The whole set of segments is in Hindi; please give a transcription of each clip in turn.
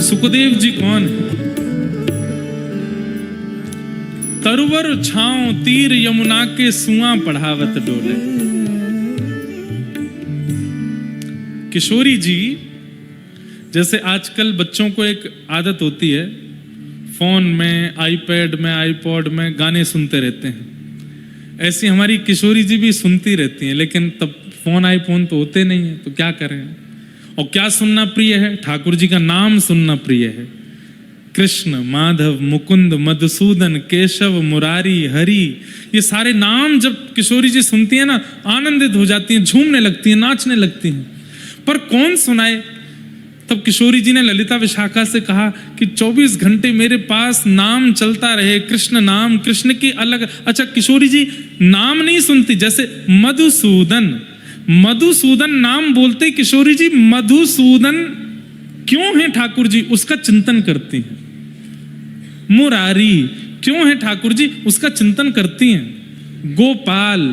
सुखदेव जी कौन है? तरुवर छांव तीर यमुना के सुआ पढ़ावत डोले। किशोरी जी, जैसे आजकल बच्चों को एक आदत होती है, फोन में, आईपैड में, आईपॉड में गाने सुनते रहते हैं, ऐसी हमारी किशोरी जी भी सुनती रहती हैं, लेकिन तब फोन आईफोन तो होते नहीं है, तो क्या करें। और क्या सुनना प्रिय है? ठाकुर जी का नाम सुनना प्रिय है। कृष्ण, माधव, मुकुंद, मधुसूदन, केशव, मुरारी, हरि, ये सारे नाम जब किशोरी जी सुनती हैं ना, आनंदित हो जाती हैं, झूमने लगती हैं, नाचने लगती हैं। पर कौन सुनाए? तब किशोरी जी ने ललिता विशाखा से कहा कि 24 घंटे मेरे पास नाम चलता रहे, कृष्ण नाम, कृष्ण की अलग। अच्छा, किशोरी जी नाम नहीं सुनती, जैसे मधुसूदन, मधुसूदन नाम बोलते किशोरी जी मधुसूदन क्यों है ठाकुर जी, उसका चिंतन करती हैं। मुरारी क्यों है ठाकुर जी, उसका चिंतन करती हैं। गोपाल,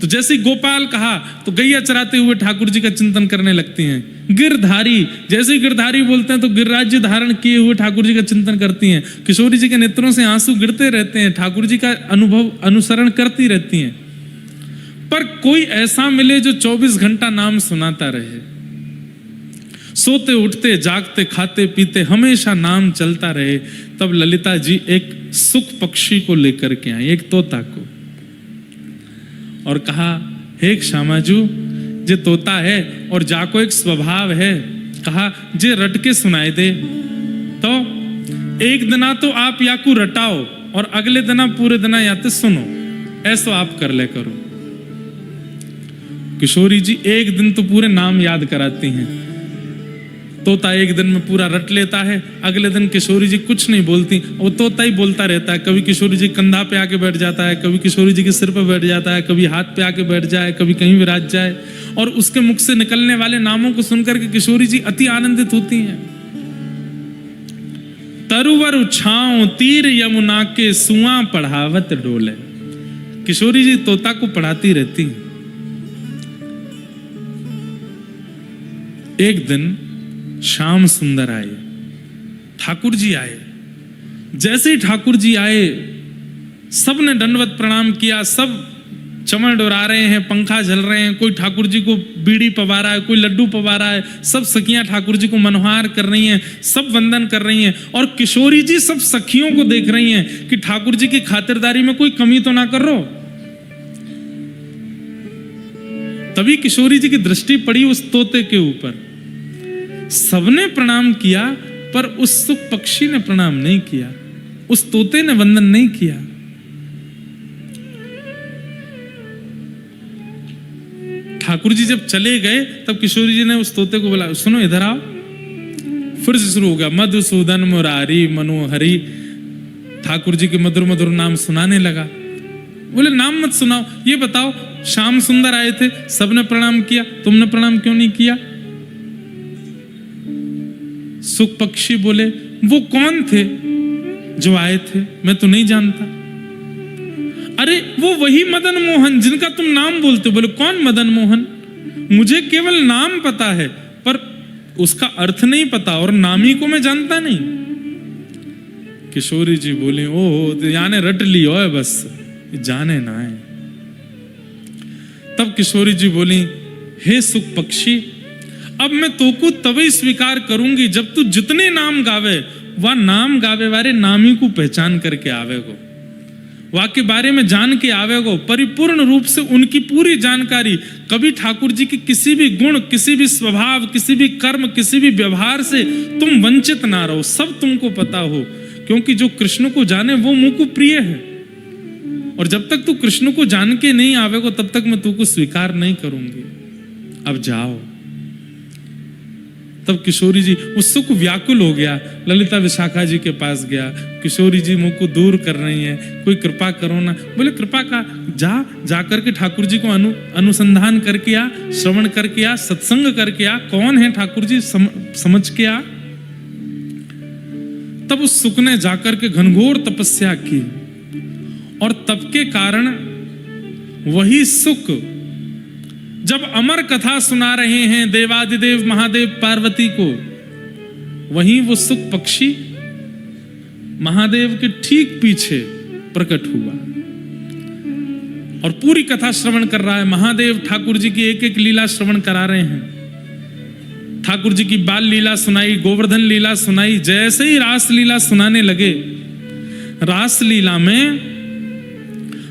तो जैसे गोपाल कहा तो गैया चराते हुए ठाकुर जी का चिंतन करने लगती हैं। गिरधारी, जैसे गिरधारी बोलते हैं तो गिरिराज्य धारण किए हुए ठाकुर जी का चिंतन करती हैं। किशोरी जी के नेत्रों से आंसू गिरते रहते हैं, ठाकुर जी का अनुभव अनुसरण करती रहती हैं। पर कोई ऐसा मिले जो 24 घंटा नाम सुनाता रहे, सोते उठते जागते खाते पीते हमेशा नाम चलता रहे। तब ललिता जी एक सुख पक्षी को लेकर के आई, एक तोता को, और कहा, हे श्यामाजू, जे तोता है और जाको एक स्वभाव है, कहा जे रट के सुनाई दे। तो एक दिना तो आप याकू रटाओ और अगले दिना पूरे दिना याते सुनो, ऐसा आप कर ले करो। किशोरी जी एक दिन तो पूरे नाम याद कराती हैं, तोता एक दिन में पूरा रट लेता है, अगले दिन किशोरी जी कुछ नहीं बोलती, वो तोता ही बोलता रहता है। कभी किशोरी जी कंधा पे आके बैठ जाता है, कभी किशोरी जी के सिर पे बैठ जाता है, कभी हाथ पे आके बैठ जाए, कभी कहीं विराज जाए, और उसके मुख से निकलने वाले नामों को सुनकर के किशोरी जी अति आनंदित होती हैं। तरुवर छांव तीर यमुना के सुआ पढ़ावत डोले। किशोरी जी तोता को पढ़ाती रहती हैं। एक दिन श्याम सुंदर आए, ठाकुर जी आए। जैसे ही ठाकुर जी आए, सब ने दंडवत प्रणाम किया, सब चमड़ डोरा रहे हैं, पंखा झल रहे हैं, कोई ठाकुर जी को बीड़ी पवा रहा है, कोई लड्डू पवा रहा है, सब सखियां ठाकुर जी को मनोहार कर रही हैं, सब वंदन कर रही हैं। और किशोरी जी सब सखियों को देख रही हैं कि ठाकुर जी की खातिरदारी में कोई कमी तो ना कर रो। तभी किशोरी जी की दृष्टि पड़ी उस तोते के ऊपर। सबने प्रणाम किया, पर उस सुख पक्षी ने प्रणाम नहीं किया, उस तोते ने वंदन नहीं किया। ठाकुर जी जब चले गए, तब किशोरी जी ने उस तोते को बोला, सुनो इधर आओ। फिर से शुरू हो गया, मधुसूदन, मुरारी, मनोहरी, ठाकुर जी के मधुर मधुर नाम सुनाने लगा। बोले नाम मत सुनाओ, ये बताओ, श्याम सुंदर आए थे, सबने प्रणाम किया, तुमने प्रणाम क्यों नहीं किया? सुख पक्षी बोले, वो कौन थे जो आए थे? मैं तो नहीं जानता। अरे वो वही मदन मोहन जिनका तुम नाम बोलते हो। बोले कौन मदन मोहन? मुझे केवल नाम पता है, पर उसका अर्थ नहीं पता, और नाम ही को मैं जानता नहीं। किशोरी जी बोली, ओ याने रट लियो है, बस जाने ना है। तब किशोरी जी बोली, हे सुख पक्षी, अब मैं तोको तभी स्वीकार करूंगी जब तू जितने नाम गावे, वह नाम गावे वाले नामी को पहचान करके आवेगो, वह के बारे में जान के आवेगो, परिपूर्ण रूप से उनकी पूरी जानकारी। कभी ठाकुर जी की किसी भी गुण, किसी भी स्वभाव, किसी भी कर्म, किसी भी व्यवहार से तुम वंचित ना रहो, सब तुमको पता हो, क्योंकि जो कृष्ण को जाने वो मुझ को प्रिय है। और जब तक तू कृष्ण को जान के नहीं आवेगो, तब तक मैं तुमको स्वीकार नहीं करूंगी। अब जाओ। तब किशोरी जी उत्सुक व्याकुल हो गया, ललिता विशाखा जी के पास गया। किशोरी जी मुंह को दूर कर रही हैं, कोई कृपा करो ना। बोले कृपा का, जा करके ठाकुर जी को अनुसंधान करके आ, श्रवण करके आ, सत्संग करके आ, कौन है ठाकुर जी समझ के आ। तब उस सुख ने जाकर के घनघोर तपस्या की, और तप के कारण वही सुख जब अमर कथा सुना रहे हैं देवादिदेव महादेव पार्वती को, वहीं वो सुख पक्षी महादेव के ठीक पीछे प्रकट हुआ और पूरी कथा श्रवण कर रहा है। महादेव ठाकुर जी की एक एक लीला श्रवण करा रहे हैं। ठाकुर जी की बाल लीला सुनाई, गोवर्धन लीला सुनाई। जैसे ही रास लीला सुनाने लगे, रास लीला में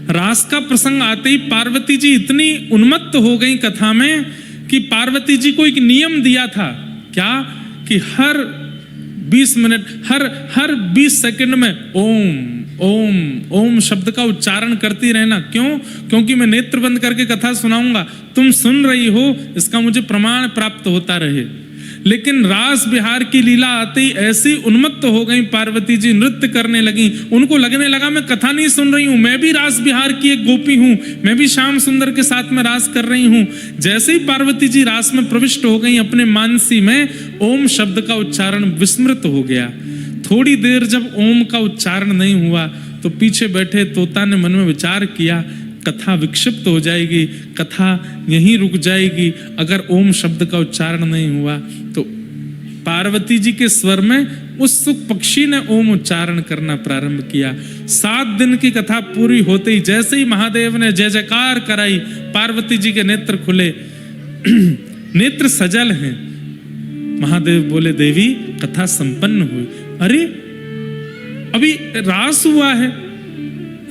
रास का प्रसंग आते ही पार्वती जी इतनी उन्मत्त हो गई कथा में कि पार्वती जी को एक नियम दिया था, क्या कि हर 20 मिनट, हर 20 सेकंड में ओम ओम ओम शब्द का उच्चारण करती रहना। क्यों? क्योंकि मैं नेत्र बंद करके कथा सुनाऊंगा, तुम सुन रही हो, इसका मुझे प्रमाण प्राप्त होता रहे। लेकिन रास बिहार की लीला आते ही ऐसी उन्मत्त हो गई पार्वती जी, नृत्य करने लगी। उनको लगने लगा मैं कथा नहीं सुन रही हूं, मैं भी रास बिहार की एक गोपी हूं, मैं भी श्याम सुंदर के साथ में रास कर रही हूं। जैसे ही पार्वती जी रास में प्रविष्ट हो गई, अपने मानसी में ओम शब्द का उच्चारण विस्मृत हो गया। थोड़ी देर जब ओम का उच्चारण नहीं हुआ तो पीछे बैठे तोता ने मन में विचार किया, कथा विक्षिप्त हो जाएगी, कथा यहीं रुक जाएगी अगर ओम शब्द का उच्चारण नहीं हुआ। तो पार्वती जी के स्वर में उस सुख पक्षी ने ओम उच्चारण करना प्रारंभ किया। 7 दिन की कथा पूरी होते ही जैसे ही महादेव ने जय जयकार कराई, पार्वती जी के नेत्र खुले, नेत्र सजल हैं। महादेव बोले, देवी कथा संपन्न हुई। अरे अभी रास हुआ है,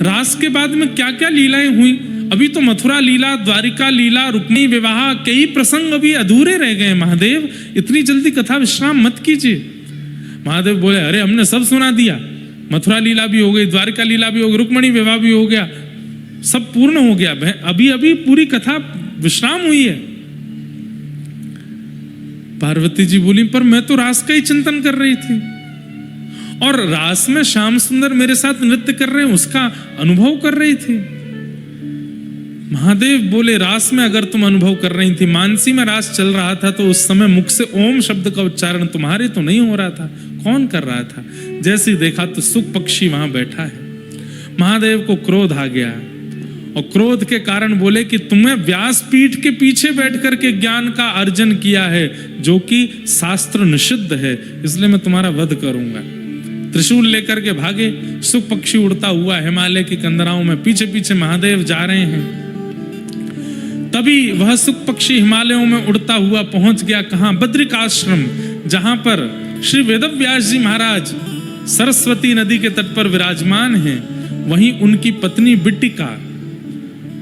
रास के बाद में क्या क्या लीलाएं हुई? अभी तो मथुरा लीला, द्वारिका लीला, रुक्मिणी विवाह, कई प्रसंग अभी अधूरे रह गए। महादेव इतनी जल्दी कथा विश्राम मत कीजिए। महादेव बोले, अरे हमने सब सुना दिया, मथुरा लीला भी हो गई, द्वारिका लीला भी हो गई, रुक्मिणी विवाह भी हो गया, सब पूर्ण हो गया, अभी अभी पूरी कथा विश्राम हुई है। पार्वती जी बोली, पर मैं तो रास का ही चिंतन कर रही थी और रास में श्याम सुंदर मेरे साथ नृत्य कर रहे हैं, उसका अनुभव कर रही थी। महादेव बोले, रास में अगर तुम अनुभव कर रही थी, मानसी में रास चल रहा था, तो उस समय मुख से ओम शब्द का उच्चारण तुम्हारे तो नहीं हो रहा था, कौन कर रहा था? जैसे ही देखा तो सुख पक्षी वहां बैठा है। महादेव को क्रोध आ गया और क्रोध के कारण बोले कि तुम्हें व्यासपीठ के पीछे बैठ करके ज्ञान का अर्जन किया है, जो कि शास्त्र निषिद्ध है, इसलिए मैं तुम्हारा वध करूंगा। त्रिशूल लेकर के भागे। सुख पक्षी उड़ता हुआ हिमालय की कंदराओं में पीछे पीछे महादेव जा रहे हैं। तभी वह सुख पक्षी हिमालयों में उड़ता हुआ पहुंच गया कहां? बद्रिकाश्रम, जहां पर श्री वेदव्यास जी महाराज सरस्वती नदी के तट पर विराजमान हैं। वहीं उनकी पत्नी बिट्टिका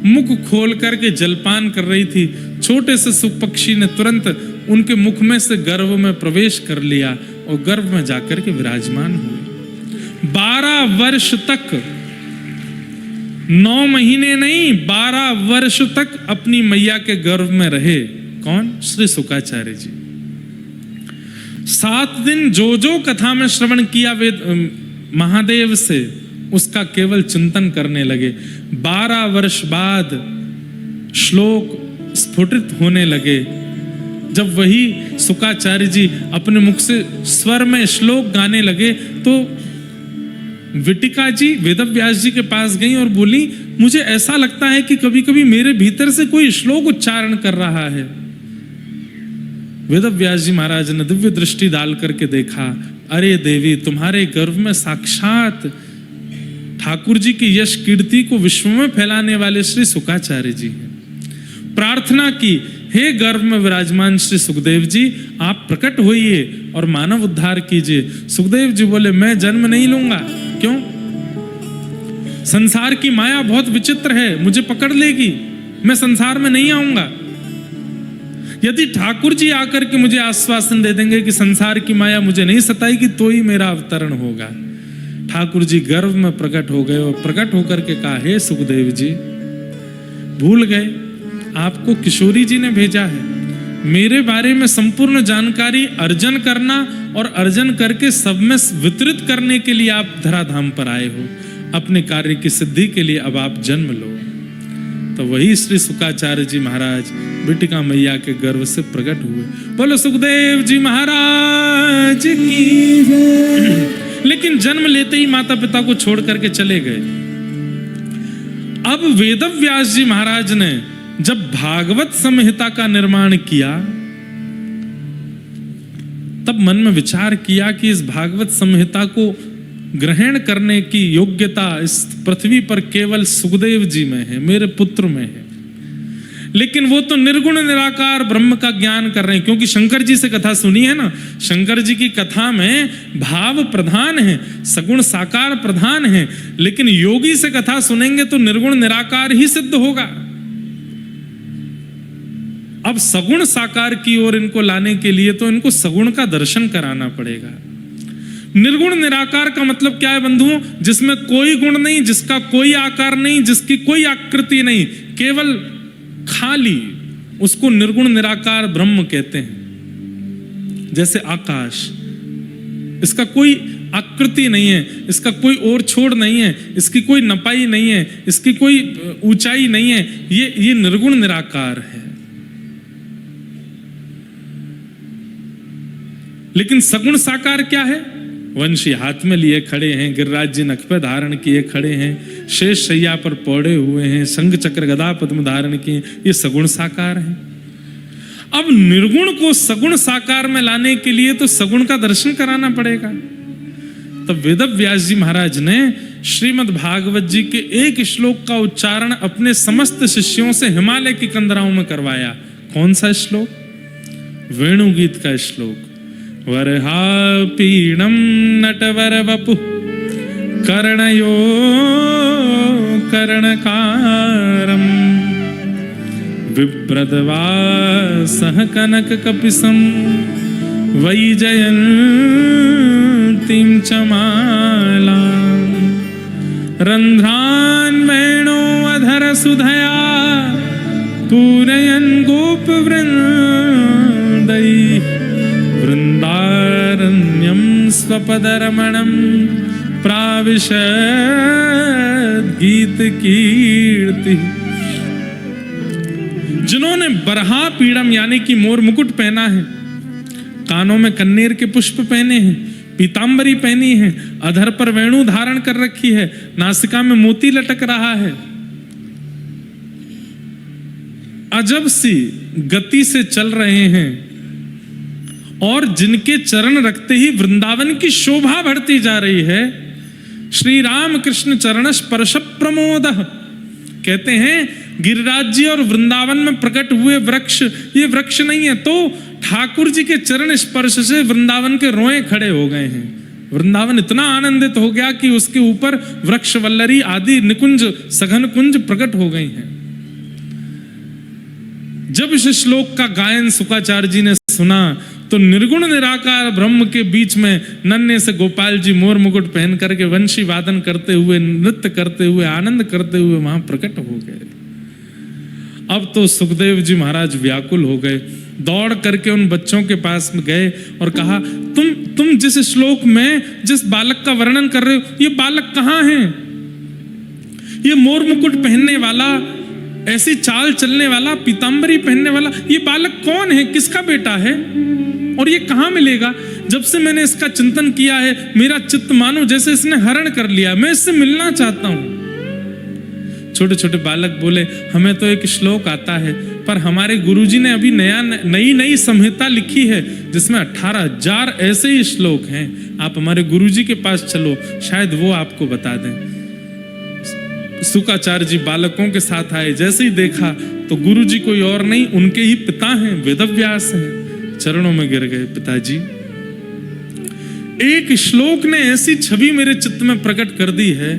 मुख खोल करके जलपान कर रही थी। छोटे से सुख पक्षी ने तुरंत उनके मुख में से गर्भ में प्रवेश कर लिया और गर्भ में जाकर के विराजमान हुए। 12 वर्ष तक, 9 महीने नहीं, 12 वर्ष तक अपनी मैया के गर्भ में रहे। कौन? श्री शुकाचार्य जी। 7 दिन जो जो कथा में श्रवण किया वेद महादेव से, उसका केवल चिंतन करने लगे। 12 वर्ष बाद श्लोक स्फुटित होने लगे। जब वही शुकाचार्य जी अपने मुख से स्वर में श्लोक गाने लगे तो विटिका जी वेदव्यास जी के पास गई और बोली, मुझे ऐसा लगता है कि कभी कभी मेरे भीतर से कोई श्लोक उच्चारण कर रहा है। वेदव्यास जी महाराज ने दिव्य दृष्टि डाल करके देखा, अरे देवी, तुम्हारे गर्भ में साक्षात ठाकुर जी की यश कीर्ति को विश्व में फैलाने वाले श्री शुकाचार्य जी हैं। प्रार्थना की, हे गर्भ में विराजमान श्री सुखदेव जी, आप प्रकट होइए और मानव उद्धार कीजिए। सुखदेव जी बोले, मैं जन्म नहीं लूंगा। क्यों? संसार की माया बहुत विचित्र है, मुझे पकड़ लेगी, मैं संसार में नहीं आऊंगा। यदि ठाकुर जी आकर के मुझे आश्वासन दे देंगे कि संसार की माया मुझे नहीं सताएगी, तो ही मेरा अवतरण होगा। ठाकुर जी गर्भ में प्रकट हो गए और प्रकट होकर के कहा, हे सुखदेव जी, भूल गए, आपको किशोरी जी ने भेजा है मेरे बारे में संपूर्ण जानकारी अर्जन करना और अर्जन करके सब में वितरित करने के लिए आप धराधाम पर आए हो। अपने कार्य की सिद्धि के लिए अब आप जन्म लो। तो वही श्री शुकाचार्य जी महाराज बिटिका मैया के गर्भ से प्रकट हुए। बोलो सुखदेव जी महाराज की जय। लेकिन जन्म लेते ही माता पिता को छोड़ करके चले गए। अब वेदव्यास जी महाराज ने जब भागवत संहिता का निर्माण किया, तब मन में विचार किया कि इस भागवत संहिता को ग्रहण करने की योग्यता इस पृथ्वी पर केवल सुखदेव जी में है, मेरे पुत्र में है। लेकिन वो तो निर्गुण निराकार ब्रह्म का ज्ञान कर रहे हैं, क्योंकि शंकर जी से कथा सुनी है ना, शंकर जी की कथा में भाव प्रधान है, सगुण साकार प्रधान है, लेकिन योगी से कथा सुनेंगे तो निर्गुण निराकार ही सिद्ध होगा। अब सगुण साकार की ओर इनको लाने के लिए तो इनको सगुण का दर्शन कराना पड़ेगा। निर्गुण निराकार का मतलब क्या है बंधुओं? जिसमें कोई गुण नहीं, जिसका कोई आकार नहीं, जिसकी कोई आकृति नहीं, केवल खाली, उसको निर्गुण निराकार ब्रह्म कहते हैं। जैसे आकाश, इसका कोई आकृति नहीं है, इसका कोई ओर छोड़ नहीं है, इसकी कोई नपाई नहीं है, इसकी कोई ऊंचाई नहीं है, ये निर्गुण निराकार है। लेकिन सगुण साकार क्या है? वंशी हाथ में लिए खड़े हैं, गिरिराज जी नख पे धारण किए खड़े हैं, शेष शैया पर पौड़े हुए हैं, शंख चक्र गदा पद्म धारण किए, ये सगुण साकार है। अब निर्गुण को सगुण साकार में लाने के लिए तो सगुण का दर्शन कराना पड़ेगा। तब वेदव्यास जी महाराज ने श्रीमद् भागवत जी के एक श्लोक का उच्चारण अपने समस्त शिष्यों से हिमालय की कंदराओं में करवाया। कौन सा श्लोक? वेणुगीत का श्लोक। वरहापीणं नटवर वपु कर्णयो कर्णकारं बिभ्रद्वासः कनककपिशं वैजयन्तीं च मालां रन्ध्रान् वेणोऽधरसुधया पूरयन् गोपवृन्दैः वृन्दारण्यं स्वपदरमणं प्राविशद् गीतकीर्ति। जिन्होंने बरहा पीड़म यानी कि मोर मुकुट पहना है, कानों में कन्नेर के पुष्प पहने हैं, पीतांबरी पहनी है, अधर पर वेणु धारण कर रखी है, नासिका में मोती लटक रहा है, अजब सी गति से चल रहे हैं, और जिनके चरण रखते ही वृंदावन की शोभा बढ़ती जा रही है। श्री राम कृष्ण चरण स्पर्श प्रमोद कहते हैं, गिरिराज जी और वृंदावन में प्रकट हुए वृक्ष ये वृक्ष नहीं है, तो ठाकुर जी के चरण स्पर्श से वृंदावन के रोए खड़े हो गए हैं। वृंदावन इतना आनंदित हो गया कि उसके ऊपर वृक्ष वल्लरी आदि निकुंज सघन कुंज प्रकट हो गई हैं। जब इस श्लोक का गायन शुकाचार्य जी ने सुना तो निर्गुण निराकार ब्रह्म के बीच में नन्हे से गोपाल जी मोर मुकुट पहन करके वंशी वादन करते हुए, नृत्य करते हुए, आनंद करते हुए वहां प्रकट हो गए। अब तो सुखदेव जी महाराज व्याकुल हो गए, दौड़ करके उन बच्चों के पास में गए और कहा, तुम जिस श्लोक में जिस बालक का वर्णन कर रहे हो, ये बालक कहाँ है? ये मोर मुकुट पहनने वाला, ऐसी चाल चलने वाला, पीतांबरी पहनने वाला, ये बालक कौन है? किसका बेटा है? और ये कहाँ मिलेगा? जब से मैंने इसका चिंतन किया है, मेरा चित्त मानो जैसे इसने हरण कर लिया, मैं इससे मिलना चाहता हूं। छोटे छोटे बालक बोले, हमें तो एक श्लोक आता है, पर हमारे गुरुजी ने अभी नई संहिता लिखी है जिसमें 18,000 ऐसे ही श्लोक हैं। आप हमारे गुरुजी के पास चलो, शायद वो आपको बता दें। शुकाचार्य जी बालकों के साथ आए, जैसे ही देखा तो गुरुजी कोई और नहीं, उनके ही पिता हैं, वेदव्यास हैं। चरणों में गिर गए, पिताजी एक श्लोक ने ऐसी छवि मेरे चित्त में प्रकट कर दी है,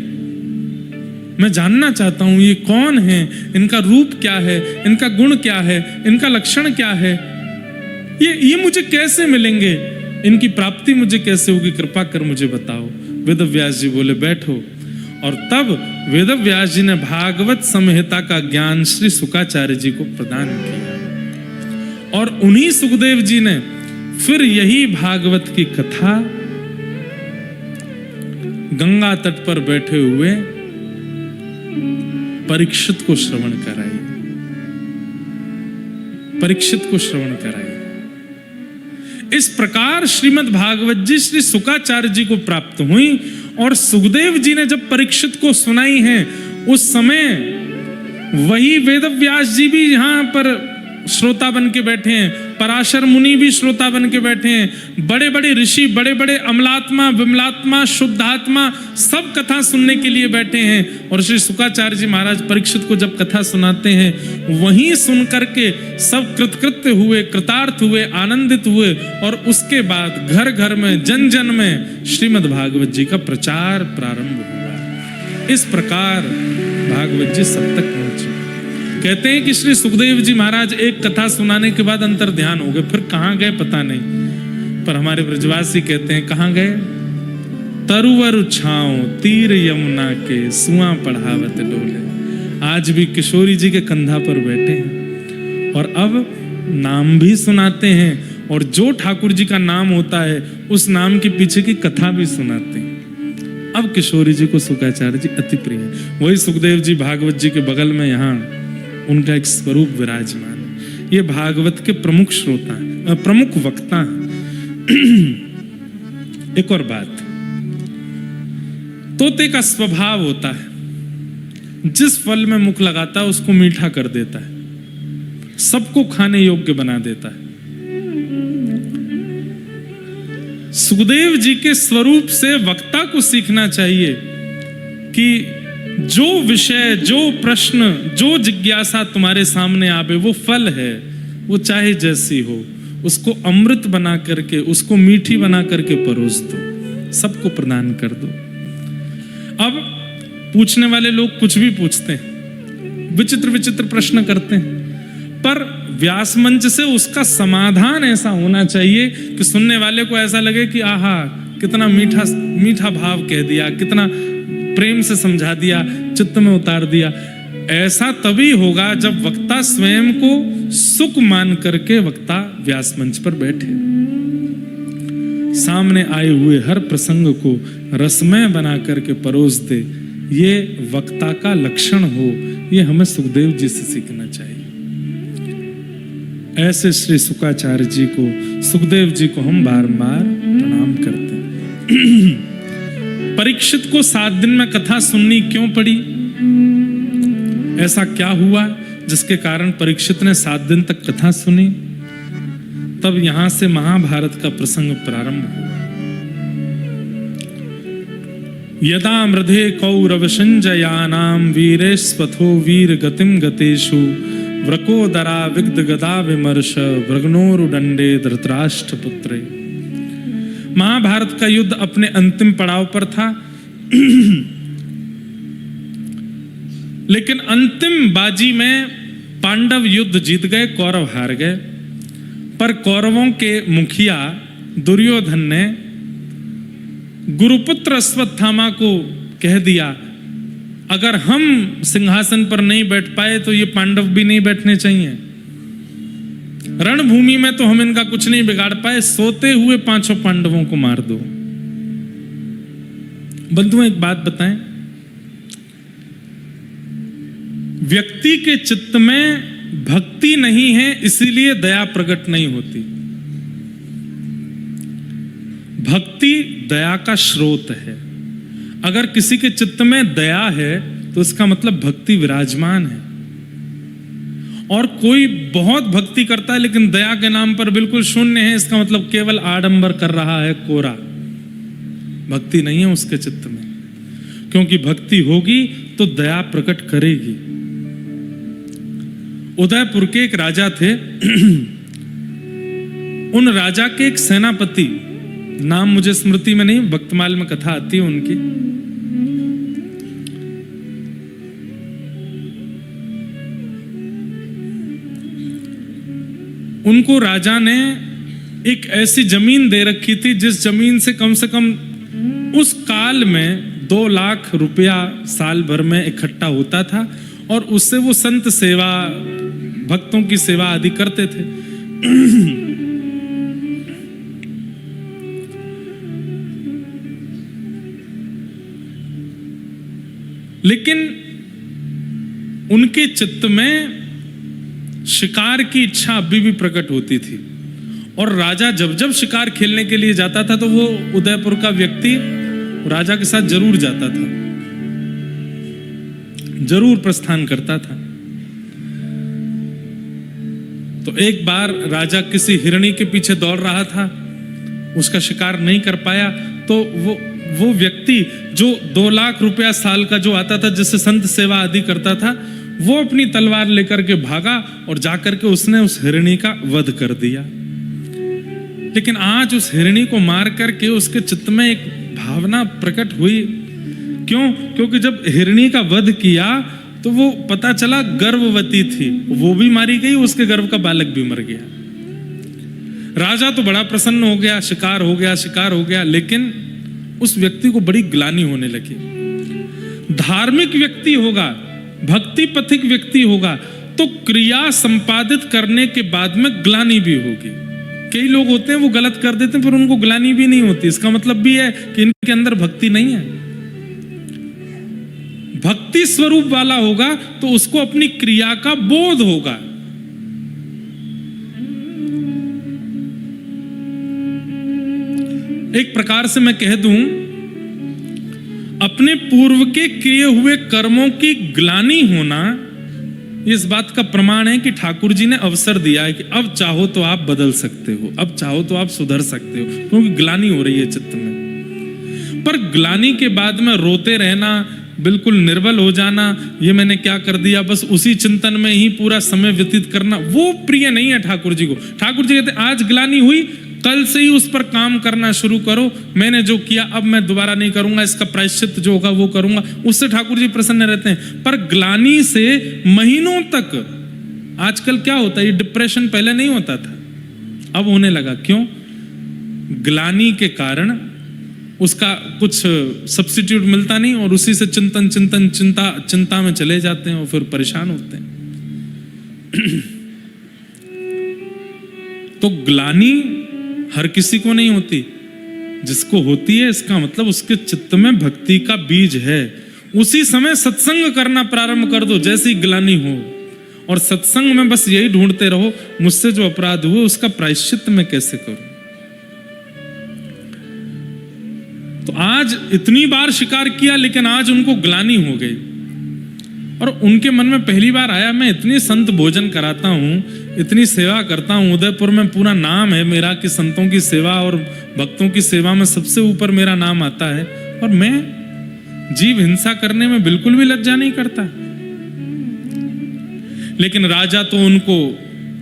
मैं जानना चाहता हूं ये कौन है, इनका रूप क्या है, इनका गुण क्या है, इनका लक्षण क्या है, ये मुझे कैसे मिलेंगे, इनकी प्राप्ति मुझे कैसे होगी, कृपा कर मुझे बताओ। वेदव्यास जी बोले, बैठो। और तब वेदव्यास जी ने भागवत संहिता का ज्ञान श्री शुकाचार्य जी को प्रदान किया, और उन्हीं सुखदेव जी ने फिर यही भागवत की कथा गंगा तट पर बैठे हुए परीक्षित को श्रवण कराई, परीक्षित को श्रवण कराई। इस प्रकार श्रीमद् भागवत जी श्री शुकाचार्य जी को प्राप्त हुई, और सुखदेव जी ने जब परीक्षित को सुनाई है, उस समय वही वेदव्यास जी भी यहां पर श्रोता बन के बैठे हैं। पराशर मुनि भी श्रोता बन के बैठे हैं, बड़े बड़े ऋषि, बड़े बड़े अमलात्मा, विमलात्मा, शुद्धात्मा सब कथा सुनने के लिए बैठे हैं। और श्री शुकाचार्य जी महाराज परीक्षित को जब कथा सुनाते हैं, वहीं सुन करके सब कृतकृत्य हुए, कृतार्थ हुए, आनंदित हुए। और उसके बाद घर घर में, जन जन में श्रीमद् भागवत जी का प्रचार प्रारंभ हुआ। इस प्रकार भागवत जी सब तक पहुंचे। कहते हैं कि श्री सुखदेव जी महाराज एक कथा सुनाने के बाद अंतर ध्यान हो गए, फिर कहां गए पता नहीं। पर हमारे ब्रजवासी कहते हैं कहां गए? तरुवर छाओ तीर यमुना के, सुआ पढ़ावत डोले। आज भी किशोरी जी के कंधा पर बैठे हैं और अब नाम भी सुनाते हैं, और जो ठाकुर जी का नाम होता है उस नाम के पीछे की कथा भी सुनाते हैं। अब किशोरी जी को शुकाचार्य जी अति प्रिय है। वही सुखदेव जी भागवत जी के बगल में यहाँ उनका एक स्वरूप विराजमान है। ये भागवत के प्रमुख श्रोता हैं, प्रमुख वक्ता हैं। एक और बात, तोते का स्वभाव होता है जिस फल में मुख लगाता है उसको मीठा कर देता है, सबको खाने योग्य बना देता है। सुखदेव जी के स्वरूप से वक्ता को सीखना चाहिए कि जो विषय, जो प्रश्न, जो जिज्ञासा तुम्हारे सामने आवे वो फल है, वो चाहे जैसी हो, उसको अमृत बना करके, उसको मीठी बना करके परोस दो, सबको प्रदान कर दो। अब पूछने वाले लोग कुछ भी पूछते हैं, विचित्र विचित्र प्रश्न करते हैं, पर व्यास मंच से उसका समाधान ऐसा होना चाहिए कि सुनने वाले को ऐसा लगे कि आहा कितना मीठा मीठा भाव कह दिया, कितना प्रेम से समझा दिया, चित्त में उतार दिया। ऐसा तभी होगा जब वक्ता स्वयं को सुख मान करके वक्ता व्यास मंच पर बैठे, सामने आए हुए हर प्रसंग को रसमय बना करके परोस दे। ये वक्ता का लक्षण हो, ये हमें सुखदेव जी से सीखना चाहिए। ऐसे श्री शुकाचार्य जी को, सुखदेव जी को हम बारंबार प्रणाम करते हैं। परीक्षित को 7 दिन में कथा सुननी क्यों पड़ी? ऐसा क्या हुआ जिसके कारण परीक्षित ने 7 दिन तक कथा सुनी? तब यहां से महाभारत का प्रसंग प्रारंभ हुआ। यदा मृधे कौरव संजयानाम वीरेस्वथो वीर गतिम गतेषु व्रकोदरा विग्ध गदा विमर्श व्रग्नोरुदंडे धृतराष्ट्र पुत्रे। महाभारत का युद्ध अपने अंतिम पड़ाव पर था, लेकिन अंतिम बाजी में पांडव युद्ध जीत गए, कौरव हार गए। पर कौरवों के मुखिया दुर्योधन ने गुरुपुत्र अश्वत्थामा को कह दिया, अगर हम सिंहासन पर नहीं बैठ पाए तो ये पांडव भी नहीं बैठने चाहिए। रणभूमि में तो हम इनका कुछ नहीं बिगाड़ पाए, सोते हुए 5 पांडवों को मार दो। बंधुओं एक बात बताएं, व्यक्ति के चित्त में भक्ति नहीं है इसीलिए दया प्रकट नहीं होती। भक्ति दया का स्रोत है। अगर किसी के चित्त में दया है तो इसका मतलब भक्ति विराजमान है। और कोई बहुत भक्ति करता है लेकिन दया के नाम पर बिल्कुल शून्य है, इसका मतलब केवल आडंबर कर रहा है, कोरा। भक्ति नहीं है उसके चित्त में, क्योंकि भक्ति होगी तो दया प्रकट करेगी। उदयपुर के एक राजा थे। उन राजा के एक सेनापति, नाम मुझे स्मृति में नहीं, वक्तमाल में कथा आती है उनकी। उनको राजा ने एक ऐसी जमीन दे रखी थी जिस जमीन से कम उस काल में 2 लाख रुपया साल भर में इकट्ठा होता था, और उससे वो संत सेवा, भक्तों की सेवा आदि करते थे। लेकिन उनके चित्त में शिकार की इच्छा अभी भी प्रकट होती थी, और राजा जब जब शिकार खेलने के लिए जाता था तो वो उदयपुर का व्यक्ति राजा के साथ जरूर जाता था, जरूर प्रस्थान करता था। तो एक बार राजा किसी हिरणी के पीछे दौड़ रहा था, उसका शिकार नहीं कर पाया, तो वो व्यक्ति जो 2 लाख रुपया साल का जो आता था, जिससे संत सेवा आदि करता था, वो अपनी तलवार लेकर के भागा और जाकर के उसने उस हिरणी का वध कर दिया। लेकिन आज उस हिरणी को मार करके उसके चित्त में एक भावना प्रकट हुई। क्यों? क्योंकि जब हिरणी का वध किया तो वो पता चला गर्भवती थी, वो भी मारी गई, उसके गर्भ का बालक भी मर गया। राजा तो बड़ा प्रसन्न हो गया, शिकार हो गया, लेकिन उस व्यक्ति को बड़ी ग्लानि होने लगी। धार्मिक व्यक्ति होगा, भक्ति पथिक व्यक्ति होगा, तो क्रिया संपादित करने के बाद में ग्लानि भी होगी। कई लोग होते हैं वो गलत कर देते हैं, फिर उनको ग्लानि भी नहीं होती। इसका मतलब भी है कि इनके अंदर भक्ति नहीं है। भक्ति स्वरूप वाला होगा तो उसको अपनी क्रिया का बोध होगा। एक प्रकार से मैं कह दूं, अपने पूर्व के किए हुए कर्मों की ग्लानि होना, इस बात का प्रमाण है कि ठाकुर जी ने अवसर दिया है कि अब चाहो तो आप बदल सकते हो, अब चाहो तो आप सुधर सकते हो, क्योंकि ग्लानि हो रही है चित्त में। पर ग्लानि के बाद में रोते रहना, बिल्कुल निर्बल हो जाना, ये मैंने क्या कर दिया, बस उसी चिंतन में ही पूरा समय व्यतीत करना, वो प्रिय नहीं है ठाकुर जी को। ठाकुर जी कहते आज ग्लानि हुई, कल से ही उस पर काम करना शुरू करो। मैंने जो किया अब मैं दोबारा नहीं करूंगा, इसका प्रायश्चित जो होगा वो करूंगा। उससे ठाकुर जी प्रसन्न रहते हैं। पर ग्लानि से महीनों तक, आजकल क्या होता है, ये डिप्रेशन पहले नहीं होता था, अब होने लगा। क्यों? ग्लानि के कारण उसका कुछ सब्स्टिट्यूट मिलता नहीं और उसी से चिंता में चले जाते हैं और फिर परेशान होते हैं। तो ग्लानि हर किसी को नहीं होती, जिसको होती है इसका मतलब उसके चित्त में भक्ति का बीज है। उसी समय सत्संग करना प्रारंभ कर दो जैसे ही ग्लानि हो, और सत्संग में बस यही ढूंढते रहो, मुझसे जो अपराध हुए उसका प्रायश्चित मैं कैसे करूं। तो आज इतनी बार शिकार किया लेकिन आज उनको ग्लानि हो गई, और उनके मन में पहली बार आया, मैं इतनी संत भोजन कराता हूं, इतनी सेवा करता हूं, उदयपुर में पूरा नाम है मेरा कि संतों की सेवा और भक्तों की सेवा में सबसे ऊपर मेरा नाम आता है, और मैं जीव हिंसा करने में बिल्कुल भी लज्जा नहीं करता। लेकिन राजा तो उनको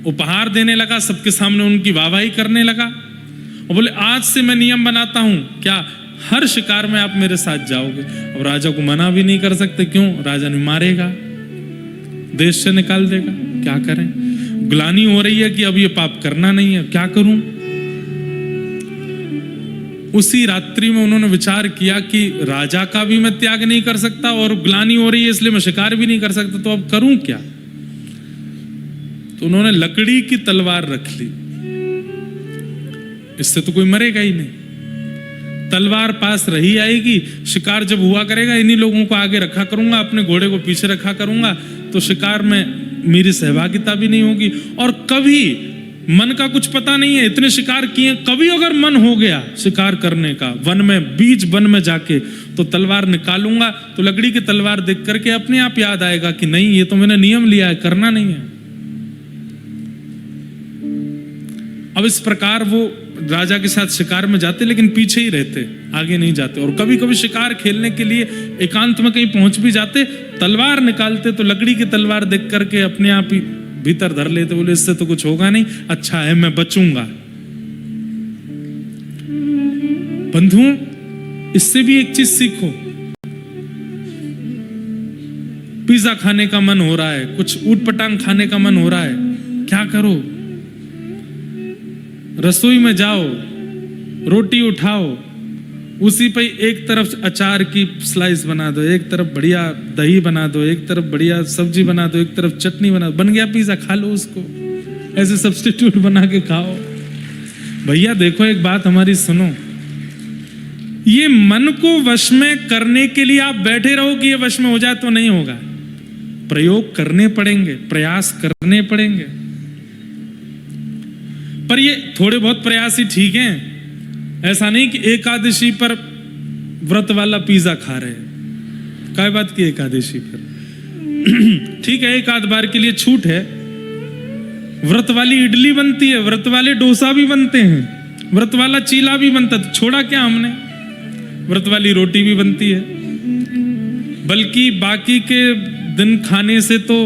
उपहार देने लगा, सबके सामने उनकी वाहवाही करने लगा और बोले आज से मैं नियम बनाता हूं, क्या हर शिकार में आप मेरे साथ जाओगे। अब राजा को मना भी नहीं कर सकते, क्यों? राजा ने मारेगा, देश से निकाल देगा, क्या करें। ग्लानि हो रही है कि अब ये पाप करना नहीं है, क्या करूं। उसी रात्रि में उन्होंने विचार किया कि राजा का भी मैं त्याग नहीं कर सकता और ग्लानि हो रही है इसलिए मैं शिकार भी नहीं कर सकता, तो अब करूं क्या। तो उन्होंने लकड़ी की तलवार रख ली, इससे तो कोई मरेगा ही नहीं, तलवार पास रही आएगी, शिकार जब हुआ करेगा इन्हीं लोगों को आगे रखा करूंगा, अपने घोड़े को पीछे रखा करूंगा, तो शिकार में मेरी सहभागिता भी नहीं होगी। और कभी मन का कुछ पता नहीं है, इतने शिकार किए, कभी अगर मन हो गया शिकार करने का वन में, बीच वन में जाके, तो तलवार निकालूंगा, तो लकड़ी की तलवार देख करके अपने आप याद आएगा कि नहीं ये तो मैंने नियम लिया है, करना नहीं है। अब इस प्रकार वो राजा के साथ शिकार में जाते लेकिन पीछे ही रहते, आगे नहीं जाते। और कभी कभी शिकार खेलने के लिए एकांत में कहीं पहुंच भी जाते, तलवार निकालते तो लकड़ी की तलवार देख करके अपने आप ही भीतर धर लेते, बोले इससे तो कुछ होगा नहीं, अच्छा है मैं बचूंगा। बंधुओं, इससे भी एक चीज सीखो। पिज्जा खाने का मन हो रहा है, कुछ ऊटपटांग खाने का मन हो रहा है, क्या करो, रसोई में जाओ, रोटी उठाओ, उसी पे एक तरफ अचार की स्लाइस बना दो, एक तरफ बढ़िया दही बना दो, एक तरफ बढ़िया सब्जी बना दो, एक तरफ चटनी बना दो, बन गया पिज्जा, खा लो उसको, ऐसे सब्स्टिट्यूट बना के खाओ। भैया देखो एक बात हमारी सुनो, ये मन को वश में करने के लिए आप बैठे रहो कि ये वश में हो जाए तो नहीं होगा, प्रयोग करने पड़ेंगे, प्रयास करने पड़ेंगे। पर ये थोड़े बहुत प्रयास ही ठीक हैं, ऐसा नहीं कि एकादशी पर व्रत वाला पिज्जा खा रहे हैं। क्या बात की एकादशी पर ठीक है, एक आध बार के लिए छूट है, व्रत वाली इडली बनती है, व्रत वाले डोसा भी बनते हैं, व्रत वाला चीला भी बनता है, तो छोड़ा क्या हमने? व्रत वाली रोटी भी बनती है। बल्कि बाकी के दिन खाने से तो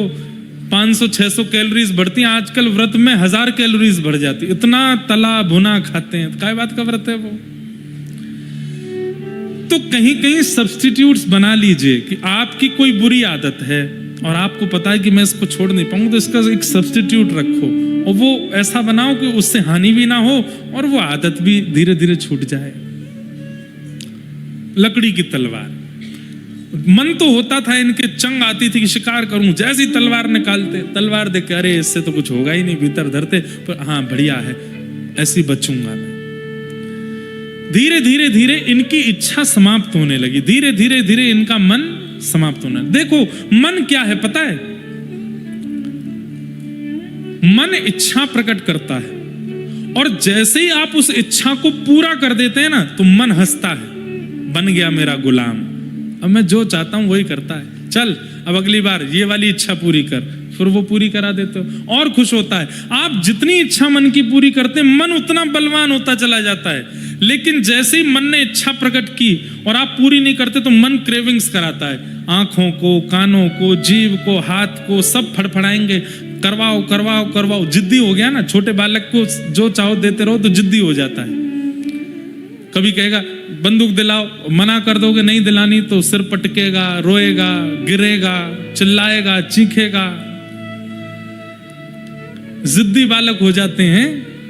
500-600 कैलोरीज बढ़ती हैं, आजकल व्रत में 1000 कैलोरीज बढ़ जाती, इतना तला भुना खाते हैं। काय बात का व्रत है वो? तो कहीं कहीं सब्स्टिट्यूट्स बना लीजिए कि आपकी कोई बुरी आदत है और आपको पता है कि मैं इसको छोड़ नहीं पाऊंगा, तो इसका एक सब्स्टिट्यूट रखो और वो ऐसा बनाओ कि उससे हानि भी ना हो और वो आदत भी धीरे धीरे छूट जाए। लकड़ी की तलवार, मन तो होता था इनके, चंग आती थी कि शिकार करूं, जैसी तलवार निकालते, तलवार देख के अरे इससे तो कुछ होगा ही नहीं, भीतर धरते, पर हाँ बढ़िया है, ऐसी बचूंगा मैं। धीरे धीरे धीरे इनकी इच्छा समाप्त होने लगी, धीरे धीरे धीरे इनका मन समाप्त होना। देखो मन क्या है पता है? मन इच्छा प्रकट करता है और जैसे ही आप उस इच्छा को पूरा कर देते हैं ना, तो मन हंसता है, बन गया मेरा गुलाम, अब मैं जो चाहता हूं वही करता है, चल अब अगली बार ये वाली इच्छा पूरी कर, फिर वो पूरी करा देते हो और खुश होता है। आप जितनी इच्छा मन की पूरी करते हैं, मन उतना बलवान होता चला जाता है। लेकिन जैसे ही मन ने इच्छा प्रकट की और आप पूरी नहीं करते, तो मन क्रेविंग्स कराता है, आंखों को, कानों को, जीभ को, हाथ को, सब फड़फड़ाएंगे, करवाओ करवाओ करवाओ। जिद्दी हो गया ना, छोटे बालक को जो चाहो देते रहो तो जिद्दी हो जाता है। कभी कहेगा बंदूक दिलाओ, मना कर दोगे नहीं दिलानी तो सिर पटकेगा, रोएगा, गिरेगा, चिल्लाएगा, चीखेगा। जिद्दी बालक हो जाते हैं,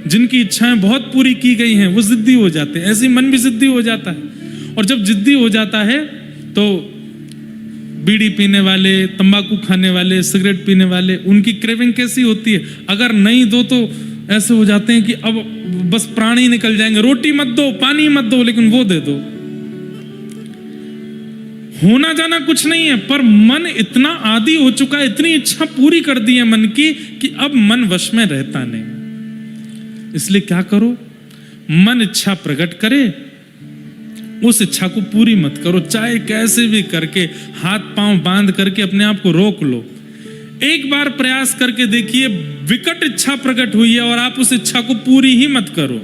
जिनकी इच्छाएं बहुत पूरी की गई हैं वो जिद्दी हो जाते हैं। ऐसे मन भी जिद्दी हो जाता है, और जब जिद्दी हो जाता है तो बीड़ी पीने वाले, तंबाकू खाने वाले, सिगरेट पीने वाले, उनकी क्रेविंग कैसी होती है? अगर नहीं दो तो ऐसे हो जाते हैं कि अब बस प्राण ही निकल जाएंगे, रोटी मत दो, पानी मत दो, लेकिन वो दे दो। होना जाना कुछ नहीं है, पर मन इतना आदी हो चुका है, इतनी इच्छा पूरी कर दी है मन की कि अब मन वश में रहता नहीं। इसलिए क्या करो, मन इच्छा प्रकट करे, उस इच्छा को पूरी मत करो, चाहे कैसे भी करके हाथ पांव बांध करके अपने आप को रोक लो। एक बार प्रयास करके देखिए, विकट इच्छा प्रकट हुई है और आप उस इच्छा को पूरी ही मत करो,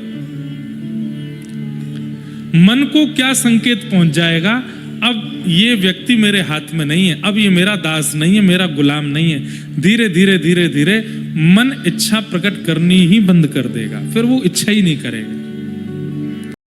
मन को क्या संकेत पहुंच जाएगा? अब ये व्यक्ति मेरे हाथ में नहीं है, अब ये मेरा दास नहीं है, मेरा गुलाम नहीं है। धीरे धीरे धीरे धीरे मन इच्छा प्रकट करनी ही बंद कर देगा, फिर वो इच्छा ही नहीं करेगा।